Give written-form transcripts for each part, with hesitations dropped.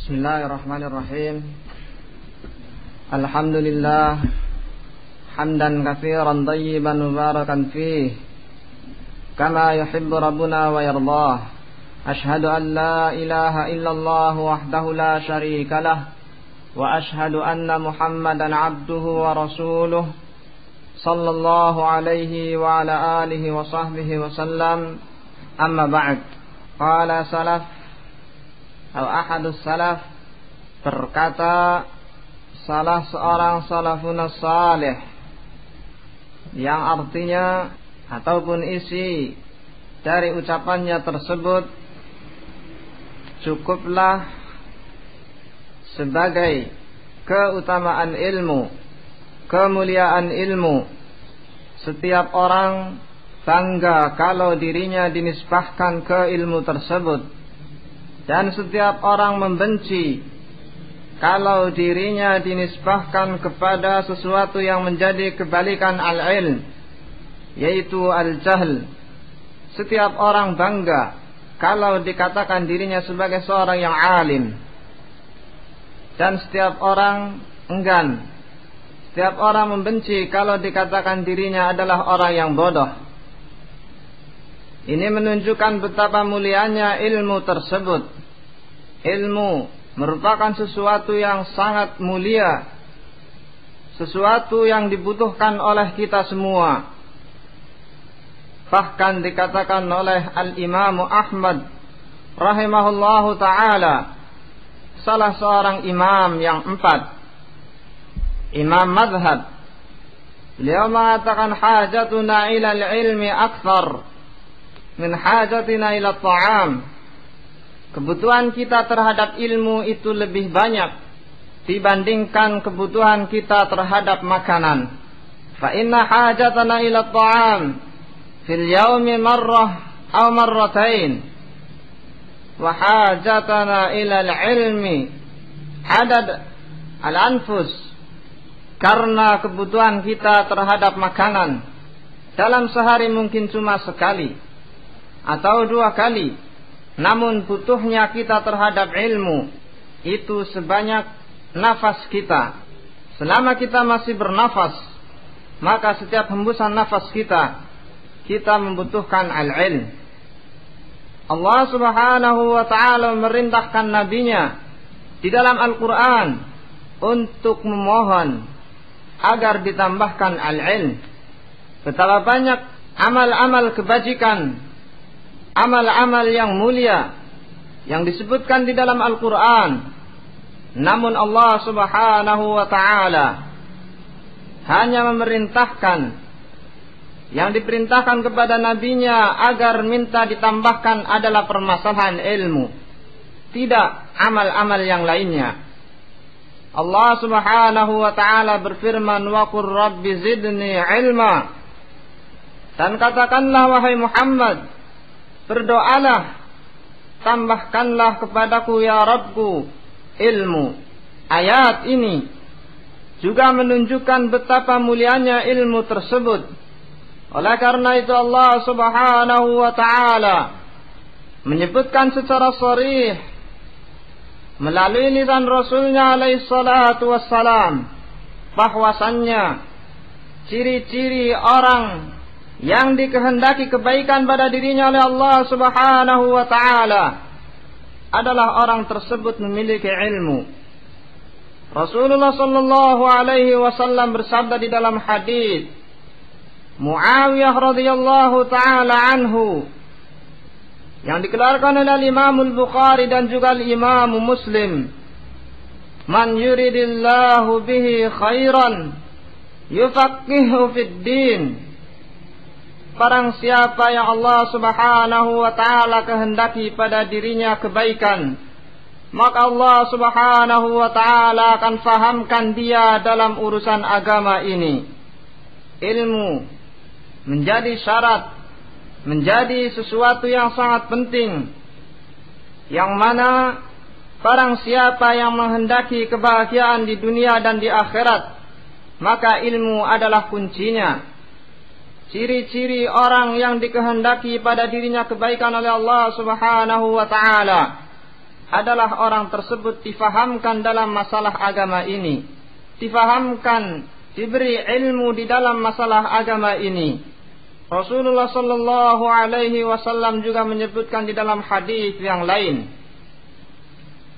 Bismillahirrahmanirrahim. Alhamdulillah hamdan katsiran thayyiban mubarakan fih kama yuhibbu rabbuna wa yardah. Ashhadu an la ilaha illallah wahdahu la syarika lah wa ashhadu anna Muhammadan abduhu wa rasuluh sallallahu alaihi wa ala alihi wa sahbihi wa sallam. Amma ba'd. Qala salaf ahadus salaf, berkata salah seorang salafun salih, yang artinya ataupun isi dari ucapannya tersebut cukuplah sebagai keutamaan ilmu, kemuliaan ilmu. Setiap orang bangga kalau dirinya dinisbahkan ke ilmu tersebut, dan setiap orang membenci kalau dirinya dinisbahkan kepada sesuatu yang menjadi kebalikan al-ilm, yaitu al-jahl. Setiap orang bangga kalau dikatakan dirinya sebagai seorang yang alim, dan setiap orang enggan, setiap orang membenci kalau dikatakan dirinya adalah orang yang bodoh. Ini menunjukkan betapa mulianya ilmu tersebut. Ilmu merupakan sesuatu yang sangat mulia, sesuatu yang dibutuhkan oleh kita semua. Bahkan dikatakan oleh Al-Imam Ahmad rahimahullahu ta'ala, salah seorang imam yang 4, imam madhab, beliau mengatakan hajatuna ilal ilmi akthar min hajatina ila ta'am. Kebutuhan kita terhadap ilmu itu lebih banyak dibandingkan kebutuhan kita terhadap makanan. Fa inna hajatana ila ta'am fil yaumi marrah aw marratain, wa hajatana ila al-ilmi adad al-anfus. Karena kebutuhan kita terhadap makanan dalam sehari mungkin cuma sekali atau 2 kali, namun butuhnya kita terhadap ilmu itu sebanyak nafas kita. Selama kita masih bernafas, maka setiap hembusan nafas kita membutuhkan al-ilm. Allah subhanahu wa ta'ala memerintahkan nabinya di dalam Al-Quran untuk memohon agar ditambahkan al-ilm. Betapa banyak amal-amal kebajikan, amal-amal yang mulia yang disebutkan di dalam Al-Quran, namun Allah subhanahu wa ta'ala hanya memerintahkan, yang diperintahkan kepada nabinya agar minta ditambahkan adalah permasalahan ilmu, tidak amal-amal yang lainnya. Allah subhanahu wa ta'ala berfirman, wa qur rabbi zidni ilma, dan katakanlah wahai Muhammad, berdoalah, tambahkanlah kepadaku ya Rabbku ilmu. Ayat ini juga menunjukkan betapa mulianya ilmu tersebut. Oleh karena itu Allah subhanahu wa ta'ala menyebutkan secara sharih melalui lisan Rasulnya alaihi salatu wassalam bahwasannya ciri-ciri orang yang dikehendaki kebaikan pada dirinya oleh Allah subhanahu wa ta'ala adalah orang tersebut memiliki ilmu. Rasulullah sallallahu alaihi wasallam bersabda di dalam hadis Muawiyah radhiyallahu ta'ala anhu, yang dikeluarkan oleh Imam Al-Bukhari dan juga Imam Muslim, man yuridillahu bihi khairan yufaqihu fid din. Barang siapa yang Allah subhanahu wa ta'ala kehendaki pada dirinya kebaikan, maka Allah subhanahu wa ta'ala akan fahamkan dia dalam urusan agama ini. Ilmu menjadi syarat, menjadi sesuatu yang sangat penting, yang mana barang siapa yang menghendaki kebahagiaan di dunia dan di akhirat, maka ilmu adalah kuncinya. Ciri-ciri orang yang dikehendaki pada dirinya kebaikan oleh Allah subhanahu wa ta'ala adalah orang tersebut difahamkan dalam masalah agama ini, difahamkan, diberi ilmu di dalam masalah agama ini. Rasulullah sallallahu alaihi wasallam juga menyebutkan di dalam hadis yang lain,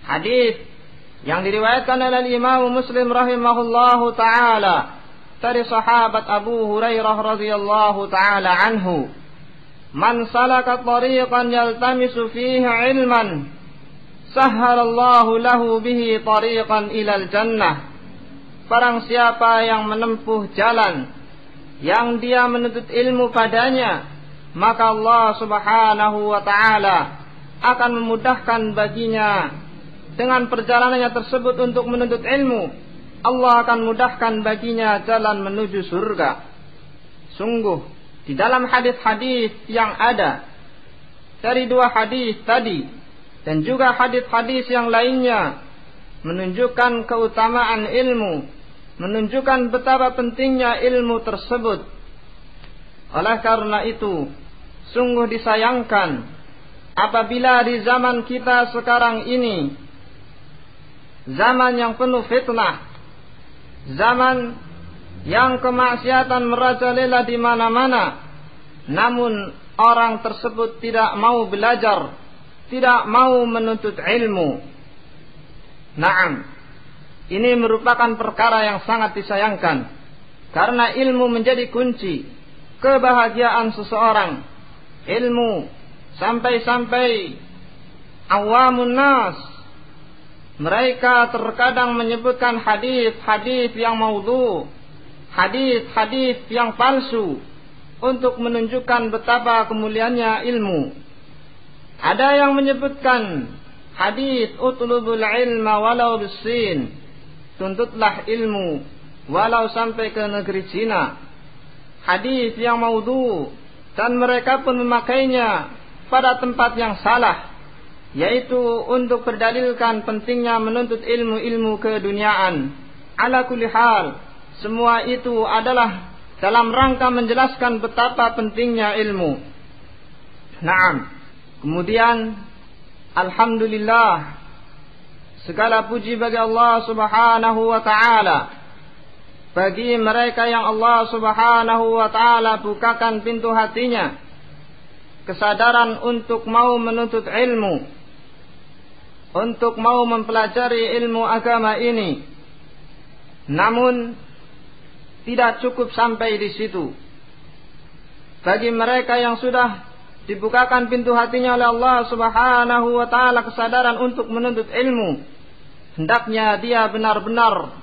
hadis yang diriwayatkan oleh Imam Muslim rahimahullahu taala dari sahabat Abu Hurairah radhiyallahu taala anhu, "Man salaka tariqan yaltamisu fihi ilman, sahhalallahu lahu bihi tariqan ilal jannah." Barang siapa yang menempuh jalan yang dia menuntut ilmu padanya, maka Allah subhanahu wa ta'ala akan memudahkan baginya dengan perjalanannya tersebut untuk menuntut ilmu. Allah akan mudahkan baginya jalan menuju surga. Sungguh di dalam hadis-hadis yang ada dari dua hadis tadi dan juga hadis-hadis yang lainnya menunjukkan keutamaan ilmu, menunjukkan betapa pentingnya ilmu tersebut. Oleh karena itu, sungguh disayangkan apabila di zaman kita sekarang ini, zaman yang penuh fitnah, zaman yang kemaksiatan merajalela di mana-mana, namun orang tersebut tidak mau belajar, tidak mau menuntut ilmu. Naam, ini merupakan perkara yang sangat disayangkan, karena ilmu menjadi kunci kebahagiaan seseorang. Ilmu sampai-sampai awamun nas, mereka terkadang menyebutkan hadis-hadis yang maudhu, hadis-hadis yang palsu, untuk menunjukkan betapa kemuliaannya ilmu. Ada yang menyebutkan hadis utlubul ilma walau bisin, tuntutlah ilmu walau sampai ke negeri Cina. Hadis yang maudhu, dan mereka pun memakainya pada tempat yang salah, yaitu untuk berdalilkan pentingnya menuntut ilmu-ilmu keduniaan. Ala kulli hal, semua itu adalah dalam rangka menjelaskan betapa pentingnya ilmu. Naam. Kemudian alhamdulillah, segala puji bagi Allah subhanahu wa ta'ala, bagi mereka yang Allah subhanahu wa ta'ala bukakan pintu hatinya, kesadaran untuk mau menuntut ilmu, untuk mau mempelajari ilmu agama ini. Namun tidak cukup sampai di situ. Bagi mereka yang sudah dibukakan pintu hatinya oleh Allah subhanahu wa ta'ala kesadaran untuk menuntut ilmu, hendaknya dia benar-benar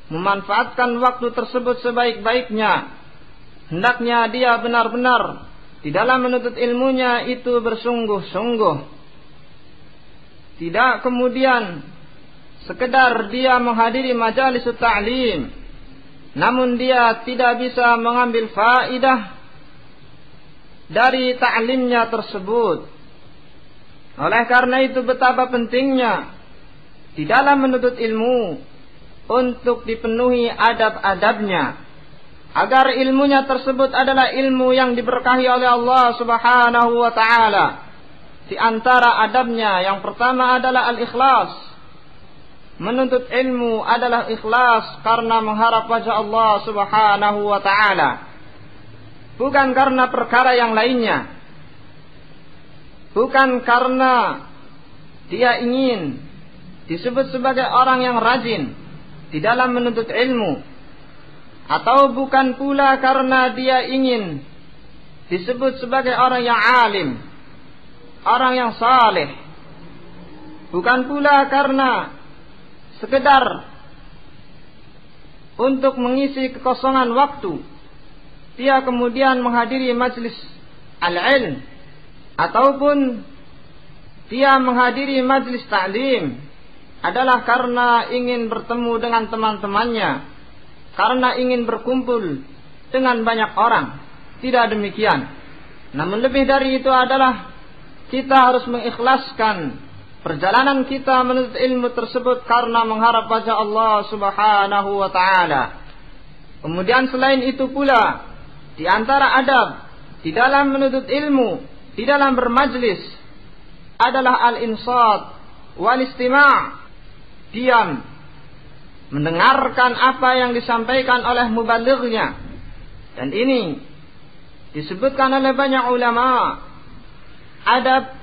memanfaatkan waktu tersebut sebaik-baiknya. Hendaknya dia benar-benar di dalam menuntut ilmunya itu bersungguh-sungguh. Tidak kemudian sekedar dia menghadiri majalis ta'lim, namun dia tidak bisa mengambil faidah dari ta'limnya tersebut. Oleh karena itu betapa pentingnya di dalam menuntut ilmu untuk dipenuhi adab-adabnya, agar ilmunya tersebut adalah ilmu yang diberkahi oleh Allah subhanahu wa ta'ala. Di antara adabnya yang pertama adalah al-ikhlas. Menuntut ilmu adalah ikhlas karena mengharap wajah Allah subhanahu wa ta'ala, bukan karena perkara yang lainnya, bukan karena dia ingin disebut sebagai orang yang rajin di dalam menuntut ilmu, atau bukan pula karena dia ingin disebut sebagai orang yang alim, orang yang saleh, bukan pula karena sekedar untuk mengisi kekosongan waktu dia kemudian menghadiri majlis al-ilm, ataupun dia menghadiri majlis ta'lim adalah karena ingin bertemu dengan teman-temannya, karena ingin berkumpul dengan banyak orang. Tidak demikian. Namun lebih dari itu adalah kita harus mengikhlaskan perjalanan kita menuntut ilmu tersebut karena mengharap wajah Allah subhanahu wa ta'ala. Kemudian selain itu pula, di antara adab di dalam menuntut ilmu, di dalam bermajlis, adalah al-insat wal istima', diam, mendengarkan apa yang disampaikan oleh mubalighnya. Dan ini disebutkan oleh banyak ulama, adab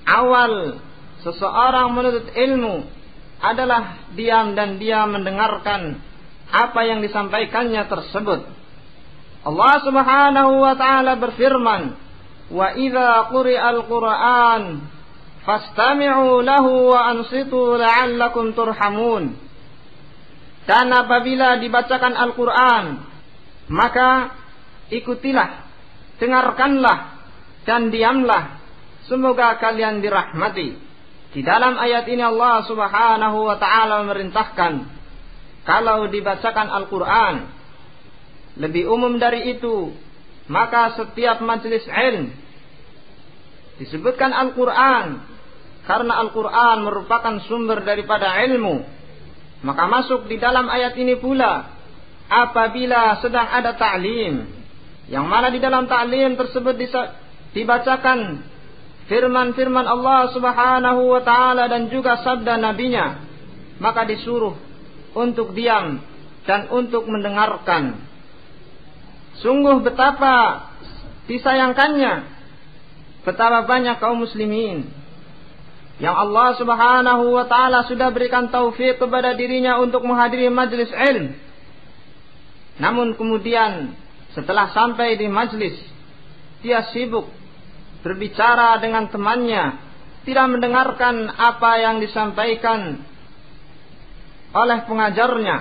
awal seseorang menuntut ilmu adalah diam dan dia mendengarkan apa yang disampaikannya tersebut. Allah Subhanahu wa taala berfirman, "Wa idza quri'al Qur'an fastami'u lahu wa ansitu la'allakum turhamun." Dan apabila dibacakan Al-Qur'an, maka ikutilah, dengarkanlah dan diamlah, semoga kalian dirahmati. Di dalam ayat ini Allah Subhanahu wa taala memerintahkan kalau dibacakan Al-Qur'an. Lebih umum dari itu, maka setiap majelis ilmu disebutkan Al-Qur'an karena Al-Qur'an merupakan sumber daripada ilmu. Maka masuk di dalam ayat ini pula apabila sedang ada ta'lim, yang mana di dalam ta'lim tersebut dibacakan firman-firman Allah Subhanahu wa taala dan juga sabda nabinya, maka disuruh untuk diam dan untuk mendengarkan. Sungguh betapa disayangkannya, betapa banyak kaum muslimin yang Allah Subhanahu wa taala sudah berikan taufik kepada dirinya untuk menghadiri majlis ilmu. Namun kemudian setelah sampai di majlis, dia sibuk berbicara dengan temannya, tidak mendengarkan apa yang disampaikan oleh pengajarnya.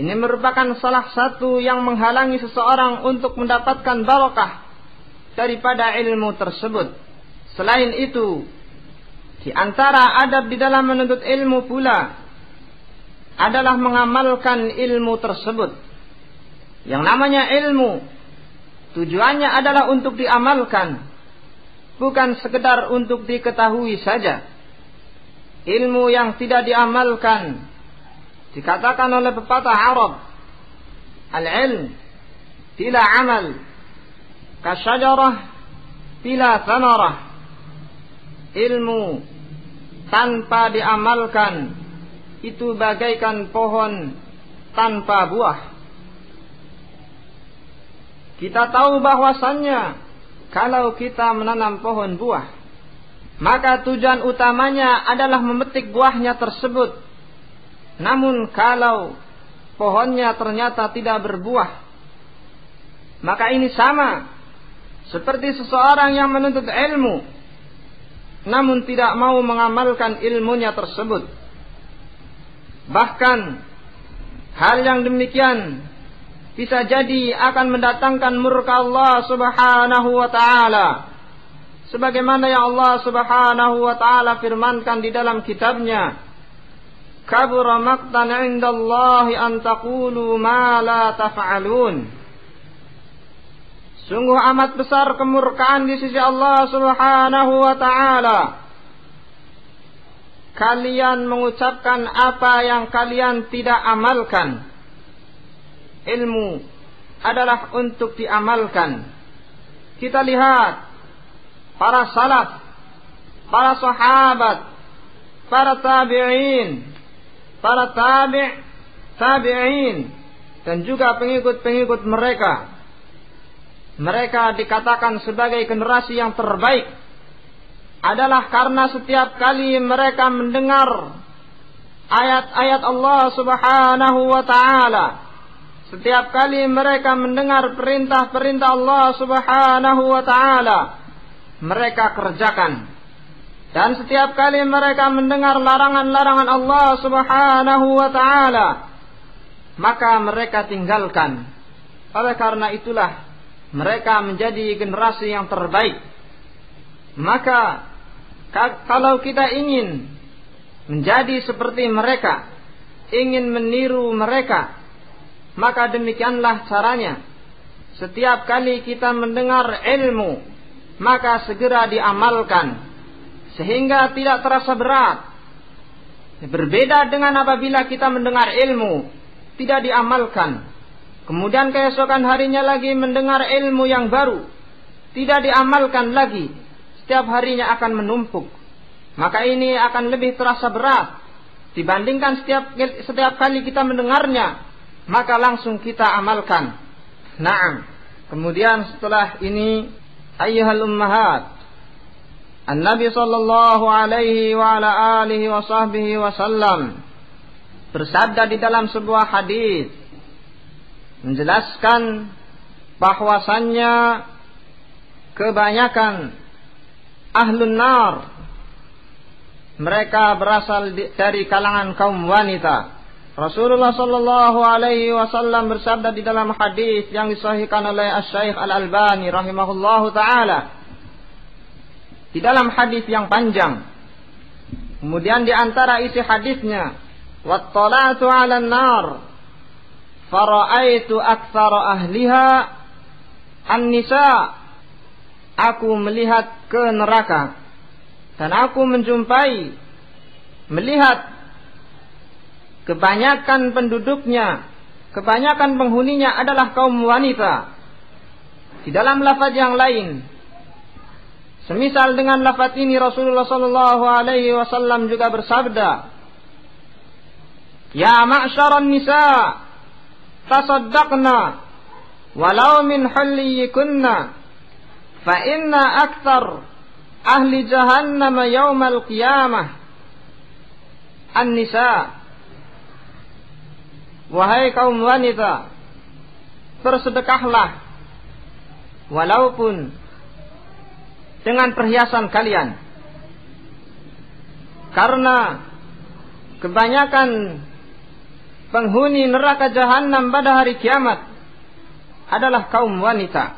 Ini merupakan salah satu yang menghalangi seseorang untuk mendapatkan barakah daripada ilmu tersebut. Selain itu, di antara adab di dalam menuntut ilmu pula adalah mengamalkan ilmu tersebut. Yang namanya ilmu, tujuannya adalah untuk diamalkan, bukan sekedar untuk diketahui saja. Ilmu yang tidak diamalkan, dikatakan oleh pepatah Arab, al-ilm bila amal kasyajarah bila thamarah. Ilmu tanpa diamalkan itu bagaikan pohon tanpa buah. Kita tahu bahwasannya kalau kita menanam pohon buah, maka tujuan utamanya adalah memetik buahnya tersebut. Namun kalau pohonnya ternyata tidak berbuah, maka ini sama seperti seseorang yang menuntut ilmu namun tidak mau mengamalkan ilmunya tersebut. Bahkan hal yang demikian bisa jadi akan mendatangkan murka Allah Subhanahu wa taala, sebagaimana yang Allah Subhanahu wa taala firmankan di dalam kitabnya, "Kabura maqtan 'indallahi an taqulu ma la taf'alun." Sungguh amat besar kemurkaan di sisi Allah Subhanahu wa taala kalian mengucapkan apa yang kalian tidak amalkan. Ilmu adalah untuk diamalkan. Kita lihat para salaf, para sahabat, para tabi'in, para tabi'in dan juga pengikut-pengikut mereka. Mereka dikatakan sebagai generasi yang terbaik adalah karena setiap kali mereka mendengar ayat-ayat Allah Subhanahu wa taala, setiap kali mereka mendengar perintah-perintah Allah Subhanahu wa taala, mereka kerjakan. Dan setiap kali mereka mendengar larangan-larangan Allah Subhanahu wa taala, maka mereka tinggalkan. Oleh karena itulah mereka menjadi generasi yang terbaik. Maka kalau kita ingin menjadi seperti mereka, ingin meniru mereka, maka demikianlah caranya. Setiap kali kita mendengar ilmu, maka segera diamalkan, sehingga tidak terasa berat. Berbeda dengan apabila kita mendengar ilmu, tidak diamalkan, kemudian keesokan harinya lagi mendengar ilmu yang baru, tidak diamalkan lagi, setiap harinya akan menumpuk. maka ini akan lebih terasa berat dibandingkan setiap kali kita mendengarnya, maka langsung kita amalkan. Naam. Kemudian setelah ini, ayyuhal ummahat, An-Nabi sallallahu alaihi wa ala alihi wa sahbihi wasallam bersabda di dalam sebuah hadis menjelaskan bahwasannya kebanyakan ahlun nar mereka berasal dari kalangan kaum wanita. Rasulullah sallallahu alaihi wasallam bersabda di dalam hadis yang disahihkan oleh Asy-Syaikh Al-Albani rahimahullahu taala, di dalam hadis yang panjang. Kemudian di antara isi hadisnya, "Wattala'tu 'alan nar fara'aitu aktsara ahliha an-nisa." Aku melihat ke neraka dan aku melihat kebanyakan penduduknya, kebanyakan penghuninya adalah kaum wanita. Di dalam lafaz yang lain, semisal dengan lafaz ini, Rasulullah sallallahu alaihi wasallam juga bersabda, "Ya ma'syaran nisa, tasaddaqna walau min hulliyikunna, fa inna aktsar ahli jahannam yaumal qiyamah an-nisa." Wahai kaum wanita, bersedekahlah walaupun dengan perhiasan kalian, karena kebanyakan penghuni neraka jahanam pada hari kiamat adalah kaum wanita.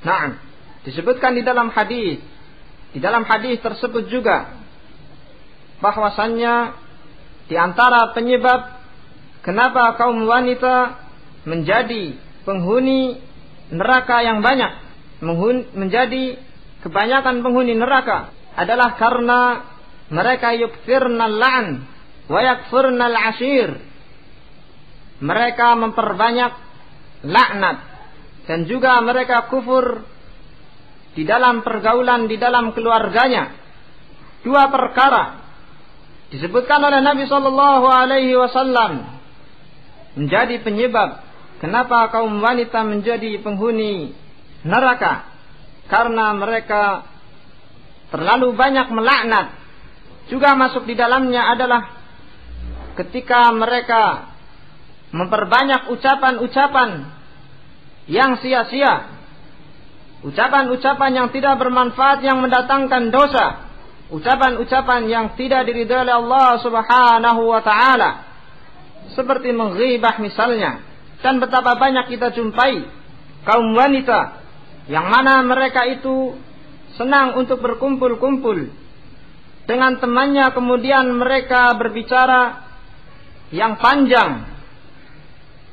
Naam, disebutkan di dalam hadis. Di dalam hadis tersebut juga bahwasannya di antara penyebab kenapa kaum wanita menjadi penghuni neraka yang banyak, menjadi kebanyakan penghuni neraka, adalah karena mereka yukfirnal la'n wa yakfurnal ashir. Mereka memperbanyak laknat dan juga mereka kufur di dalam pergaulan, di dalam keluarganya. Dua perkara disebutkan oleh Nabi sallallahu alaihi wasallam menjadi penyebab kenapa kaum wanita menjadi penghuni neraka, karena mereka terlalu banyak melaknat. Juga masuk di dalamnya adalah ketika mereka memperbanyak ucapan-ucapan yang sia-sia, ucapan-ucapan yang tidak bermanfaat, yang mendatangkan dosa, ucapan-ucapan yang tidak diridhai oleh Allah Subhanahu wa taala, seperti menghibah misalnya. Dan betapa banyak kita jumpai kaum wanita yang mana mereka itu senang untuk berkumpul-kumpul dengan temannya, kemudian mereka berbicara yang panjang,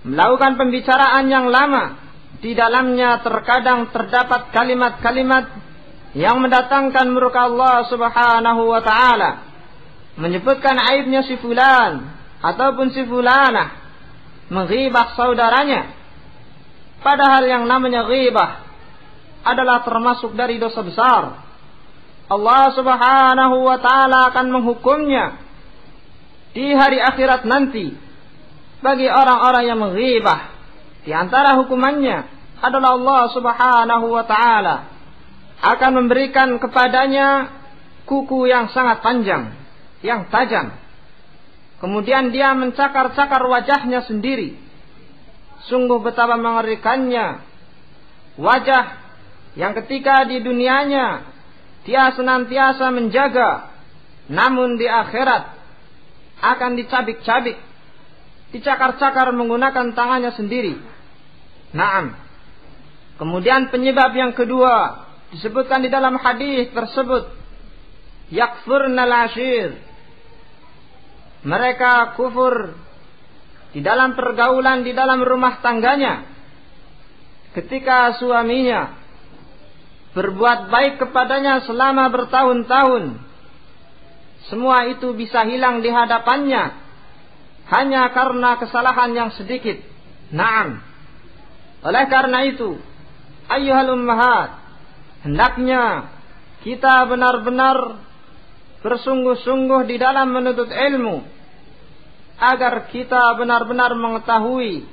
melakukan pembicaraan yang lama. Di dalamnya terkadang terdapat kalimat-kalimat yang mendatangkan murka Allah Subhanahu wa taala, menyebutkan aibnya si fulan ataupun si fulanah, menghibah saudaranya. Padahal yang namanya ghibah adalah termasuk dari dosa besar. Allah Subhanahu wa taala akan menghukumnya di hari akhirat nanti bagi orang-orang yang menghibah. Di antara hukumannya adalah Allah Subhanahu wa taala akan memberikan kepadanya kuku yang sangat panjang, yang tajam. Kemudian dia mencakar-cakar wajahnya sendiri. Sungguh betapa mengerikannya wajah yang ketika di dunianya dia senantiasa menjaga, namun di akhirat akan dicabik-cabik, dicakar-cakar menggunakan tangannya sendiri. Naam. Kemudian penyebab yang kedua disebutkan di dalam hadis tersebut, yakfurnal ashir. Mereka kufur di dalam pergaulan, di dalam rumah tangganya. Ketika suaminya berbuat baik kepadanya selama bertahun-tahun, semua itu bisa hilang di hadapannya hanya karena kesalahan yang sedikit. Naam. Oleh karena itu, ayyuhal ummahat, hendaknya kita benar-benar bersungguh-sungguh di dalam menuntut ilmu, agar kita benar-benar mengetahui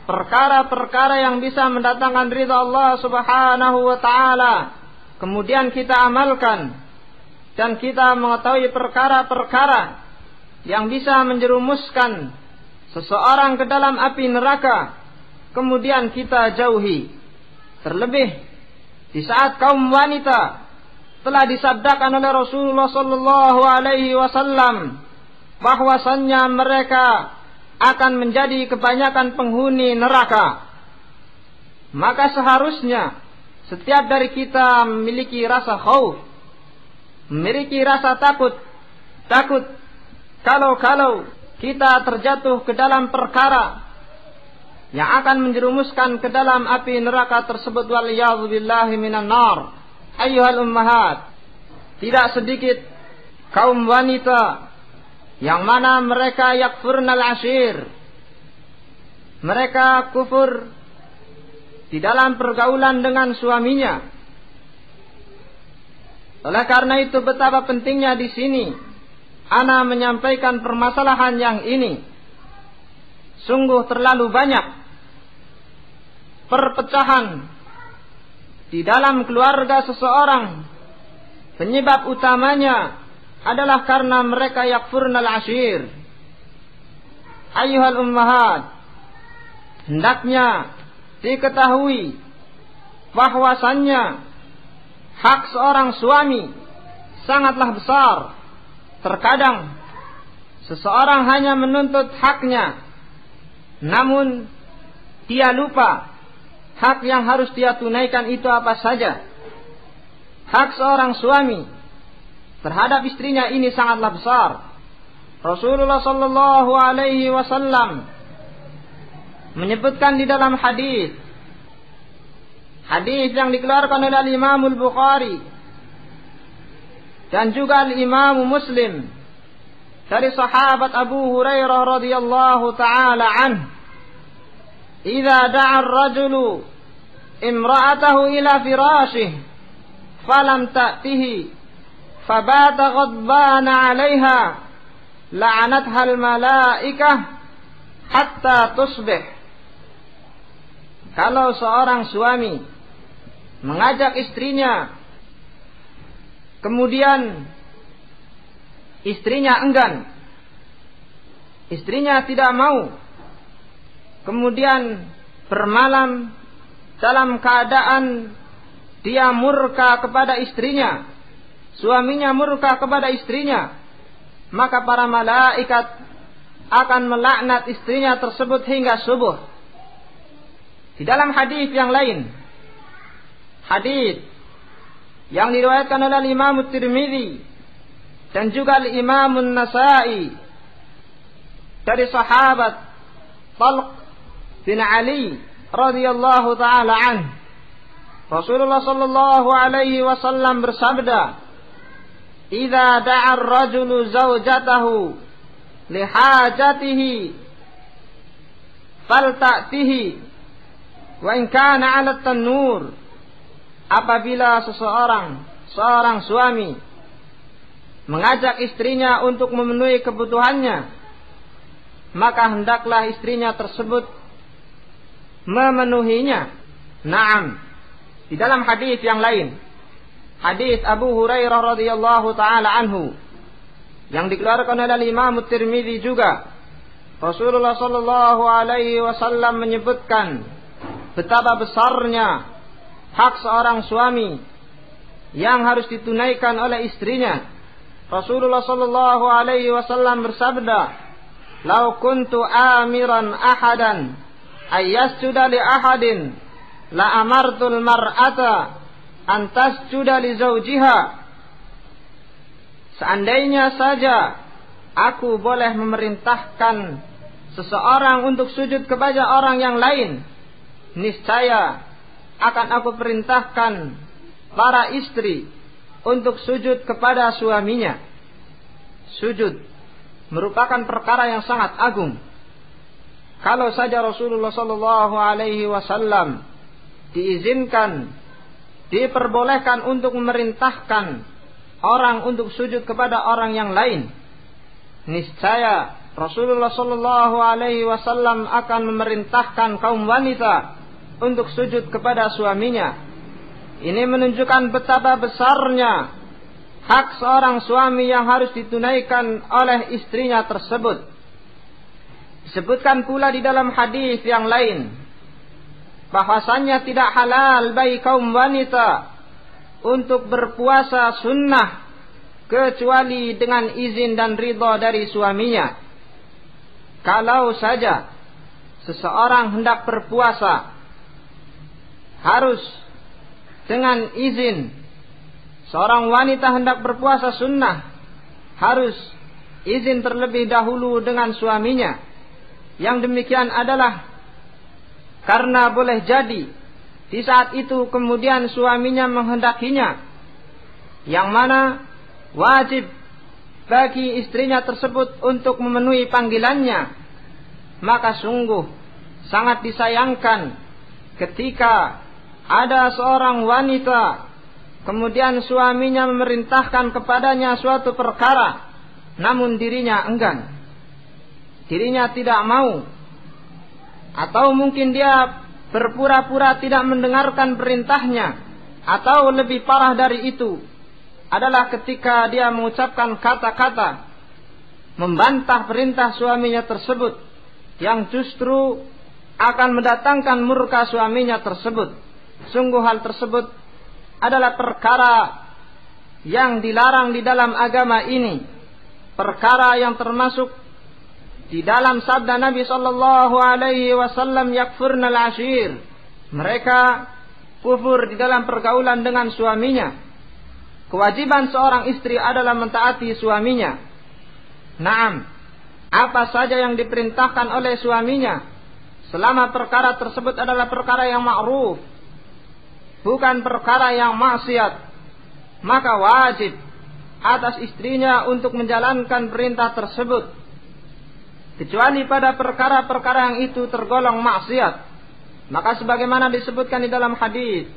perkara-perkara yang bisa mendatangkan ridha Allah Subhanahu wa taala, kemudian kita amalkan, dan kita mengetahui perkara-perkara yang bisa menjerumuskan seseorang ke dalam api neraka, kemudian kita jauhi. Terlebih di saat kaum wanita telah disabdakan oleh Rasulullah sallallahu alaihi wasallam bahwasannya mereka akan menjadi kebanyakan penghuni neraka. Maka seharusnya setiap dari kita memiliki rasa khauf, memiliki rasa takut kalau kita terjatuh ke dalam perkara yang akan menjerumuskan ke dalam api neraka tersebut, waliyadzu billahi minan nar. Ayyuhal ummahat, tidak sedikit kaum wanita yang mana mereka yakfurnal ashir, mereka kufur di dalam pergaulan dengan suaminya. Oleh karena itu betapa pentingnya di sini ana menyampaikan permasalahan yang ini. Sungguh terlalu banyak perpecahan di dalam keluarga seseorang. Penyebab utamanya adalah karena mereka yakfurnal ashir. Ayyuhal ummahat, hendaknya diketahui bahwasannya hak seorang suami sangatlah besar. Terkadang seseorang hanya menuntut haknya, namun dia lupa hak yang harus dia tunaikan itu apa saja. Hak seorang suami terhadap istrinya ini sangatlah besar. Rasulullah sallallahu alaihi wasallam menyebutkan di dalam hadis yang dikeluarkan oleh Imam Al-Bukhari dan juga Imam Muslim dari sahabat Abu Hurairah radhiyallahu taala anhu, "Idza da'a ar-rajulu imra'atahu ila firashihi falam ta'tihi fabata ghadbana 'alaiha la'anatha al-malaikah hatta tusbih." Kalau seorang suami mengajak istrinya, kemudian istrinya enggan, istrinya tidak mau, kemudian bermalam dalam keadaan dia murka kepada istrinya, suaminya murka kepada istrinya, maka para malaikat akan melaknat istrinya tersebut hingga subuh. Di dalam hadis yang lain, hadis yang diriwayatkan oleh Imam Tirmidzi dan juga Imam An-Nasa'i dari sahabat Talq bin Ali radhiyallahu taala anhu, Rasulullah sallallahu alaihi wasallam bersabda, "Idza da'a ar-rajulu zawjatahu li hajatihi falta'tihi wa in kana 'ala at-tanur." Apabila seorang suami mengajak istrinya untuk memenuhi kebutuhannya, maka hendaklah istrinya tersebut memenuhinya. Naam, di dalam hadis yang lain, hadis Abu Hurairah radhiyallahu taala anhu yang dikeluarkan oleh Imam Tirmidzi juga, Rasulullah sallallahu alaihi wasallam menyebutkan betapa besarnya hak seorang suami yang harus ditunaikan oleh istrinya. Rasulullah sallallahu alaihi wasallam bersabda, "Lau kuntu amiran ahadan ay yasjuda li ahadin la amartul mar'ata an tasjuda li zawjiha." Seandainya saja aku boleh memerintahkan seseorang untuk sujud kepada orang yang lain, niscaya akan aku perintahkan para istri untuk sujud kepada suaminya. Sujud merupakan perkara yang sangat agung. Kalau saja Rasulullah sallallahu alaihi wasallam diizinkan, diperbolehkan untuk memerintahkan orang untuk sujud kepada orang yang lain, niscaya Rasulullah sallallahu alaihi wasallam akan memerintahkan kaum wanita untuk sujud kepada suaminya. Ini menunjukkan betapa besarnya hak seorang suami yang harus ditunaikan oleh istrinya tersebut. Disebutkan pula di dalam hadis yang lain bahwasannya tidak halal bagi kaum wanita untuk berpuasa sunnah kecuali dengan izin dan ridha dari suaminya. Kalau saja seseorang hendak berpuasa harus dengan izin. Seorang wanita hendak berpuasa sunnah harus izin terlebih dahulu dengan suaminya. Yang demikian adalah karena boleh jadi di saat itu kemudian suaminya menghendakinya, yang mana wajib bagi istrinya tersebut untuk memenuhi panggilannya. Maka sungguh sangat disayangkan ketika ada seorang wanita kemudian suaminya memerintahkan kepadanya suatu perkara, namun dirinya enggan, dirinya tidak mau, atau mungkin dia berpura-pura tidak mendengarkan perintahnya, atau lebih parah dari itu adalah ketika dia mengucapkan kata-kata membantah perintah suaminya tersebut, yang justru akan mendatangkan murka suaminya tersebut. Sungguh hal tersebut adalah perkara yang dilarang di dalam agama ini, perkara yang termasuk di dalam sabda Nabi sallallahu alaihi wasallam, yakfurnal ashir, mereka kufur di dalam pergaulan dengan suaminya. Kewajiban seorang istri adalah mentaati suaminya. Naam, apa saja yang diperintahkan oleh suaminya, selama perkara tersebut adalah perkara yang ma'ruf, bukan perkara yang maksiat, maka wajib atas istrinya untuk menjalankan perintah tersebut, kecuali pada perkara-perkara yang itu tergolong maksiat. Maka sebagaimana disebutkan di dalam hadis,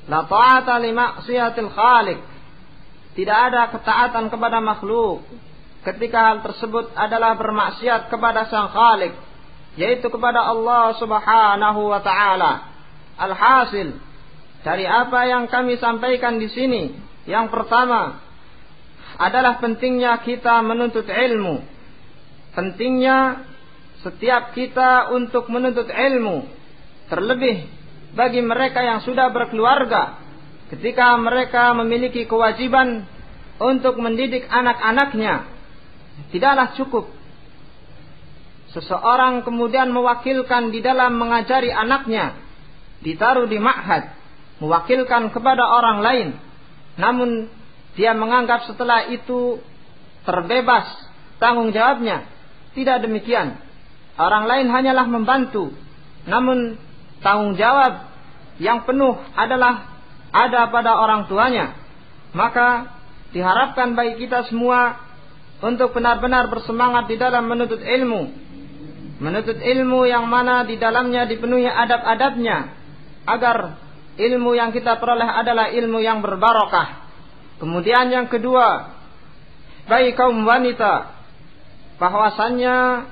la ta'ata li maksiatil khaliq, tidak ada ketaatan kepada makhluk ketika hal tersebut adalah bermaksiat kepada sang khaliq, yaitu kepada Allah subhanahu wa ta'ala. Alhasil dari apa yang kami sampaikan di sini, yang pertama adalah pentingnya kita menuntut ilmu. Pentingnya setiap kita untuk menuntut ilmu, terlebih bagi mereka yang sudah berkeluarga, ketika mereka memiliki kewajiban untuk mendidik anak-anaknya. Tidaklah cukup seseorang kemudian mewakilkan di dalam mengajari anaknya, ditaruh di ma'had, mewakilkan kepada orang lain, namun dia menganggap setelah itu terbebas tanggung jawabnya. Tidak demikian. Orang lain hanyalah membantu, namun tanggung jawab yang penuh adalah ada pada orang tuanya. Maka diharapkan bagi kita semua untuk benar-benar bersemangat di dalam menuntut ilmu. Menuntut ilmu yang mana di dalamnya dipenuhi adab-adabnya, agar ilmu yang kita peroleh adalah ilmu yang berbarokah. Kemudian yang kedua, bagi kaum wanita, bahwasannya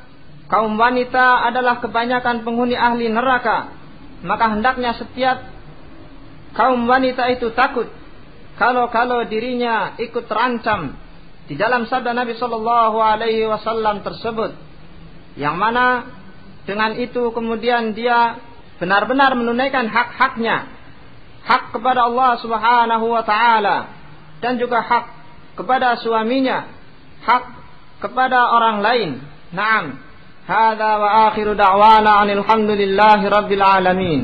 kaum wanita adalah kebanyakan penghuni ahli neraka. Maka hendaknya setiap kaum wanita itu takut kalau dirinya ikut terancam di dalam sabda Nabi sallallahu alaihi wasallam tersebut, yang mana dengan itu kemudian dia benar-benar menunaikan hak-haknya, hak kepada Allah subhanahu wa ta'ala, dan juga hak kepada suaminya, hak kepada orang lain. Naam, hadza wa akhiru da'wana alhamdulillahi rabbil alamin.